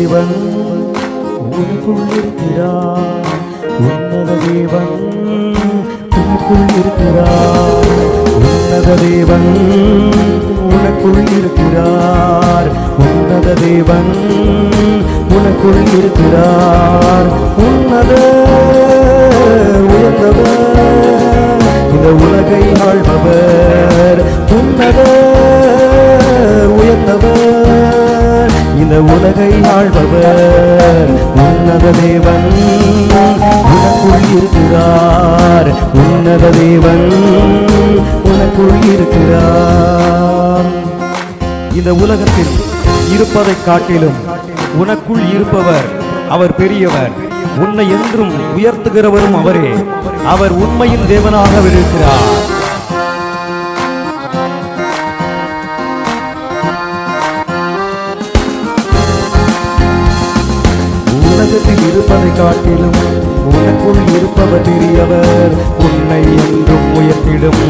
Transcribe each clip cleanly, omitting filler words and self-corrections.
தேவன் உனக்குள் இருக்கிறார். உன்னத தேவன் உனக்குள் இருக்கிறார். உன்னத தேவன் உனக்குள் இருக்கிறார். உன்னத தேவன் உனக்குள் இருக்கிறார். உன்னத உயர்ந்தவர் இந்த உலகை ஆள்பவர். உன்னத உயர்ந்தவர் இந்த உலகை ஆள்பவர். உன்னத தேவன் உனக்குள் இருக்கிறார். உன்னத தேவன் உனக்குள் இருக்கிறார். இந்த உலகத்தில் இருப்பதை காட்டிலும் உனக்குள் இருப்பவர் அவர் பெரியவர். உன்னை என்றும் உயர்த்துகிறவரும் அவரே. அவர் உண்மையின் தேவனாக இருக்கிறார். உலகத்தில் இருப்பதை காட்டிலும் உனக்குள் இருப்பவர் பெரியவர். உன்னை என்றும் உயர்த்திடும்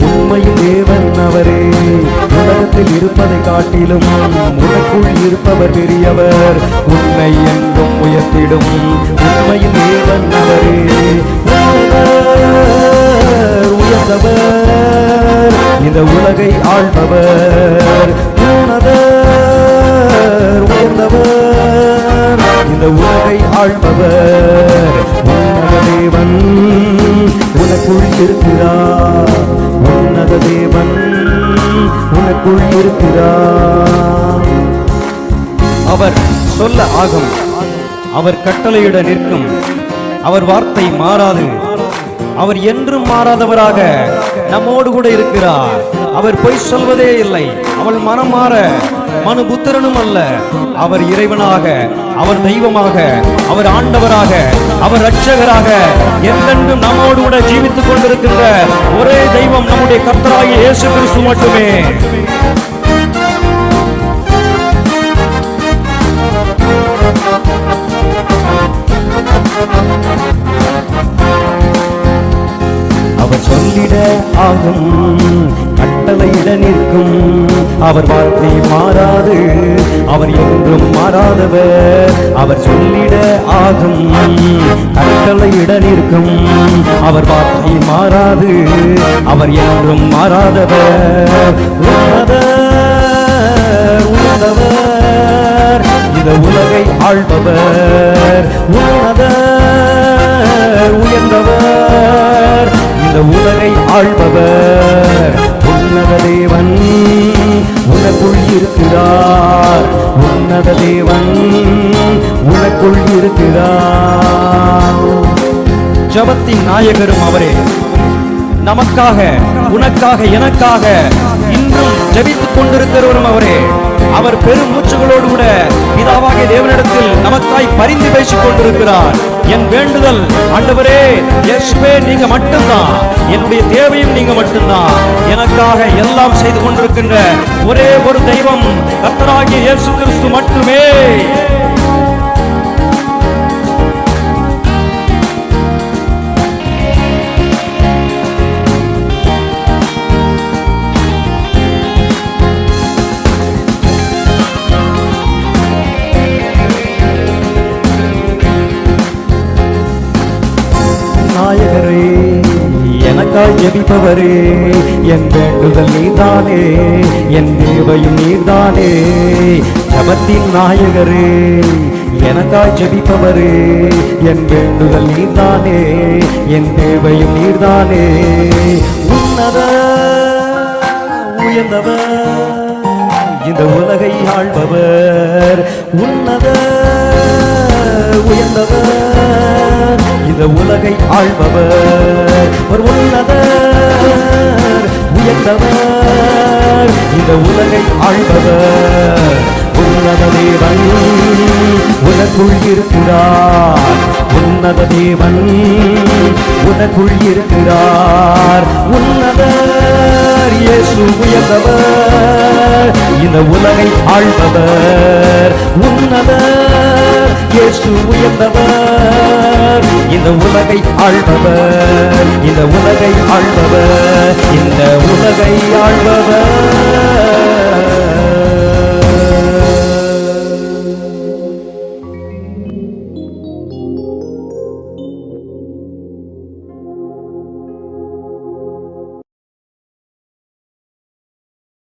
உண்மையின் தேவன் அவரே. உலகத்தில் இருப்பதை காட்டிலும் உனக்குள் இருப்பவர் பெரியவர். உன்னை என்றும் உயர்த்திடும் உண்மையின் தேவன் அவரே. உயர்ந்தவர் இந்த உலகை ஆள்பவர். உயர்ந்தவர் இந்த உலகை ஆள்பவர். உன்னத தேவன் உனக்குள் இருக்கிறார். உன்னத தேவன் உனக்குள் இருக்கிறார். அவர் சொல்ல ஆகும், அவர் கட்டளையிட நிற்கும். அவர் வார்த்தை மாறாது. அவர் என்றும் மாறாதவராக நம்மோடு கூட இருக்கிறார். அவர் பொய் சொல்வதே இல்லை. அவள் மனம் மாற மனு புத்திரனும் அல்ல. அவர் இறைவனாக, அவர் தெய்வமாக, அவர் ஆண்டவராக, அவர் இரட்சகராக என்றென்றும் நம்மோடு கூட ஜீவித்துக் கொண்டிருக்கின்ற ஒரே தெய்வம் நம்முடைய கர்த்தராகிய இயேசு கிறிஸ்து மட்டுமே. அவர் சொல்லிட ஆகும், கட்டளையிட நிற்கும். அவர் வார்த்தை மாறாது. அவர் என்றும் மாறாதவர். அவர் சொல்லிட ஆகும், கட்டளையிட நிற்கும். அவர் வார்த்தை மாறாது. அவர் என்றும் மாறாதவர். உன்னதவர் இந்த உலகை ஆள்பவர். உயர்ந்தவர் இந்த உலகை ஆள்பவர். உன்னத தேவன் உனக்குள் இருக்கிறார். உன்னத தேவன் உனக்குள் இருக்கிறார். ஜபத்தின் நாயகரும் அவரே. நமக்காக, உனக்காக, எனக்காக இன்றும் ஜபித்துக் கொண்டிருக்கிறவரும் அவரே. அவர் பெரும் மூச்சுகளோடு கூட பிதாவாகிய தேவனிடத்தில் நமக்காய் பரிந்து பேசிக் கொண்டிருக்கிறார். என் வேண்டுதல், ஆண்டவரே, இயேசுவே, நீங்க மட்டும்தான். என்னுடைய தேவையும் நீங்க மட்டும்தான். எனக்காக எல்லாம் செய்து கொண்டிருக்கின்ற ஒரே ஒரு தெய்வம் கர்த்தராகிய இயேசு கிறிஸ்து மட்டுமே. நாயகரே, எனக்காய் ஜெபிப்பவரே, என் வேண்டுதல் நீர்தானே, என் தேவையும் நீர்தானே. ஜபத்தின் நாயகரே, எனக்காய் ஜெபிப்பவரே, என் வேண்டுதல் நீர்தானே, என் தேவையும் நீர்தானே. உன்னத உயர்ந்தவர் இந்த உலகை ஆள்பவர். உன்னத உயர்ந்தவர் இந்த உலகை ஆள்பவர். ஒரு உன்னதர் உயர்ந்தவர் இந்த உலகை ஆள்பவர். உன்னத தேவன் உனக்குள் இருக்கிறார். உன்னத தேவன் உனக்குள் இருக்கிறார். உன்னதர் இயேசு உயர்ந்தவர் இந்த உலகை ஆள்பவர். உன்னதர் இயேசு உயர்ந்தவர் இந்த உலகை ஆள்பவர். இந்த உலகை ஆள்பவர். இந்த உலகை ஆள்பவர்.